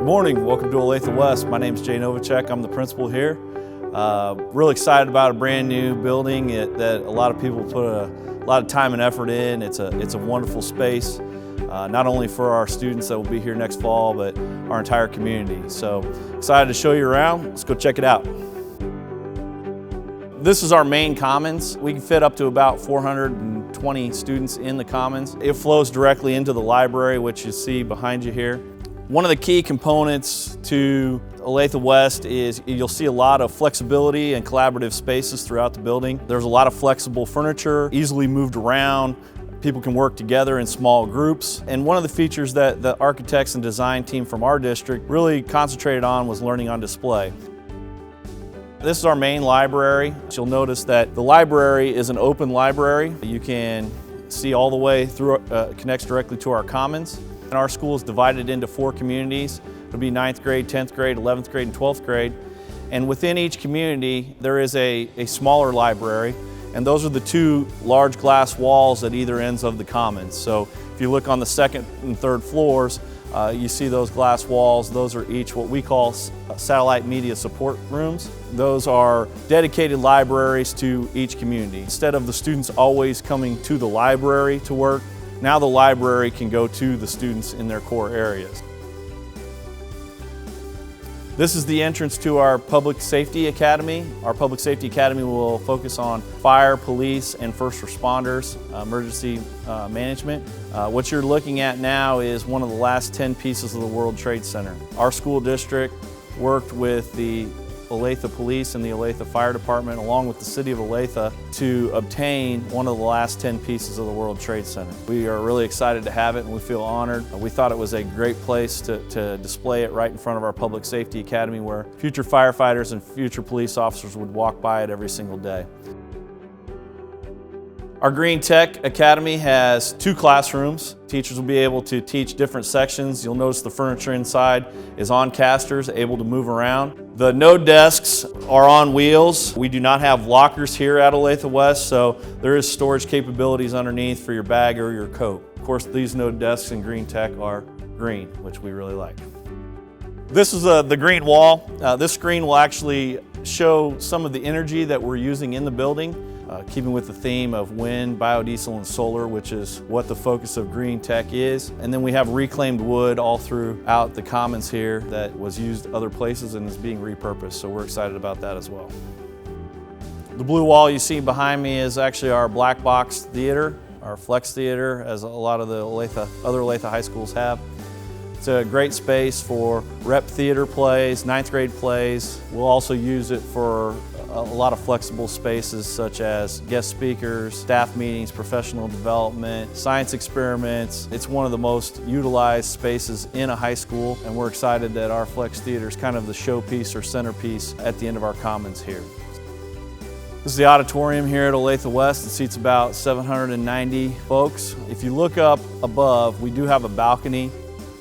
morning, welcome to Olathe West. My name is Jay Novacek, I'm the principal here. Real excited about a brand new building that a lot of people put a lot of time and effort in. It's a wonderful space, not only for our students that will be here next fall, but our entire community. So excited to show you around. Let's go check it out. This is our main commons. We can fit up to about 420 students in the commons. It flows directly into the library, which you see behind you here. One of the key components to Olathe West is you'll see a lot of flexibility and collaborative spaces throughout the building. There's a lot of flexible furniture, easily moved around. People can work together in small groups. And one of the features that the architects and design team from our district really concentrated on was learning on display. This is our main library. You'll notice that the library is an open library. You can see all the way through, connects directly to our commons. And our school is divided into 4 communities. It'll be 9th grade, 10th grade, 11th grade, and 12th grade. And within each community, there is a smaller library. And those are the 2 large glass walls at either ends of the commons. So if you look on the 2nd and 3rd floors, you see those glass walls. Those are each what we call satellite media support rooms. Those are dedicated libraries to each community. Instead of the students always coming to the library to work, now the library can go to the students in their core areas. This is the entrance to our Public Safety Academy. Our Public Safety Academy will focus on fire, police, and first responders, emergency management. What you're looking at now is one of the last 10 pieces of the World Trade Center. Our school district worked with the Olathe Police and the Olathe Fire Department, along with the City of Olathe, to obtain one of the last 10 pieces of the World Trade Center. We are really excited to have it and we feel honored. We thought it was a great place to display it right in front of our Public Safety Academy, where future firefighters and future police officers would walk by it every single day. Our Green Tech Academy has 2 classrooms. Teachers will be able to teach different sections. You'll notice the furniture inside is on casters, able to move around. The node desks are on wheels. We do not have lockers here at Olathe West, so there is storage capabilities underneath for your bag or your coat. Of course, these node desks in Green Tech are green, which we really like. This is the green wall. This screen will actually show some of the energy that we're using in the building. Keeping with the theme of wind, biodiesel, and solar, which is what the focus of Green Tech is. And then we have reclaimed wood all throughout the commons here that was used other places and is being repurposed, so we're excited about that as well. The blue wall you see behind me is actually our black box theater, our flex theater, as a lot of the other Olathe high schools have. It's a great space for rep theater plays, 9th grade plays. We'll also use it for a lot of flexible spaces such as guest speakers, staff meetings, professional development, science experiments. It's one of the most utilized spaces in a high school, and we're excited that our flex theater is kind of the showpiece or centerpiece at the end of our commons here. This is the auditorium here at Olathe West. It seats about 790 folks. If you look up above, we do have a balcony.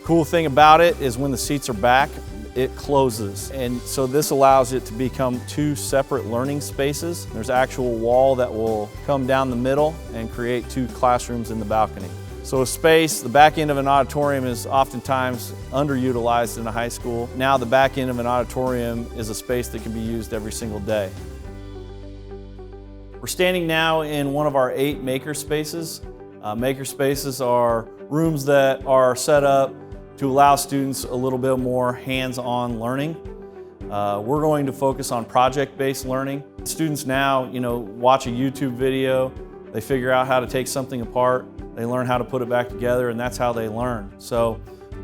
Cool thing about it is when the seats are back, it closes. And so this allows it to become 2 separate learning spaces. There's an actual wall that will come down the middle and create 2 classrooms in the balcony. So a space, the back end of an auditorium is oftentimes underutilized in a high school. Now the back end of an auditorium is a space that can be used every single day. We're standing now in one of our 8 maker spaces. Maker spaces are rooms that are set up to allow students a little bit more hands-on learning. We're going to focus on project-based learning. Students now, watch a YouTube video, they figure out how to take something apart, they learn how to put it back together, and that's how they learn. So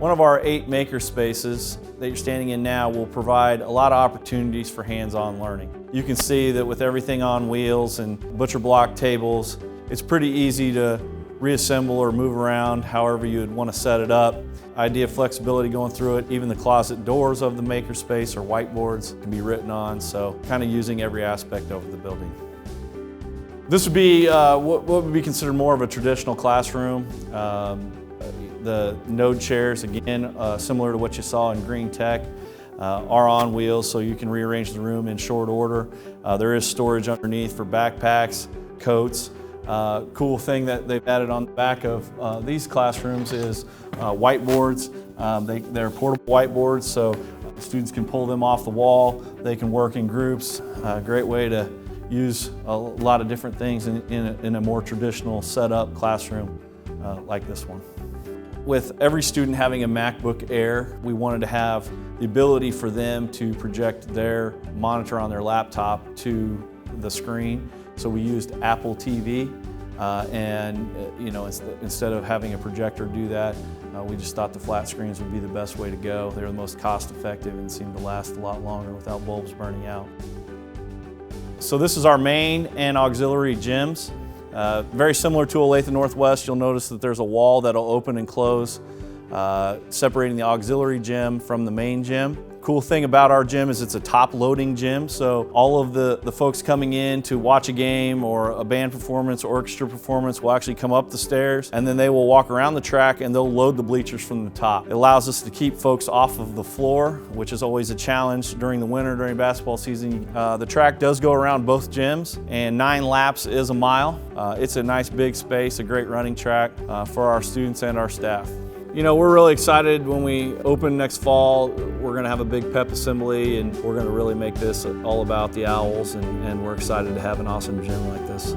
one of our 8 maker spaces that you're standing in now will provide a lot of opportunities for hands-on learning. You can see that with everything on wheels and butcher block tables, it's pretty easy to reassemble or move around however you would want to set it up. Idea of flexibility going through it. Even the closet doors of the makerspace or whiteboards can be written on, so kind of using every aspect of the building. This would be what would be considered more of a traditional classroom. The node chairs, again, similar to what you saw in Green Tech, are on wheels, so you can rearrange the room in short order. There is storage underneath for backpacks, coats. Cool thing that they've added on the back of these classrooms is whiteboards They're portable whiteboards, so students can pull them off the wall. They can work in groups. Great way to use a lot of different things in a more traditional setup classroom like this one. With every student having a MacBook Air, we wanted to have the ability for them to project their monitor on their laptop to the screen. So we used Apple TV, instead of having a projector do that, we just thought the flat screens would be the best way to go. They're the most cost effective and seem to last a lot longer without bulbs burning out. So this is our main and auxiliary gyms. Very similar to Olathe West, you'll notice that there's a wall that'll open and close, separating the auxiliary gym from the main gym. Cool thing about our gym is it's a top-loading gym, so all of the folks coming in to watch a game or a band performance or orchestra performance will actually come up the stairs, and then they will walk around the track and they'll load the bleachers from the top. It allows us to keep folks off of the floor, which is always a challenge during the winter, during basketball season. The track does go around both gyms, and 9 laps is a mile. It's a nice big space, a great running track for our students and our staff. You know, we're really excited when we open next fall. We're going to have a big pep assembly, and we're going to really make this all about the Owls, and we're excited to have an awesome gym like this.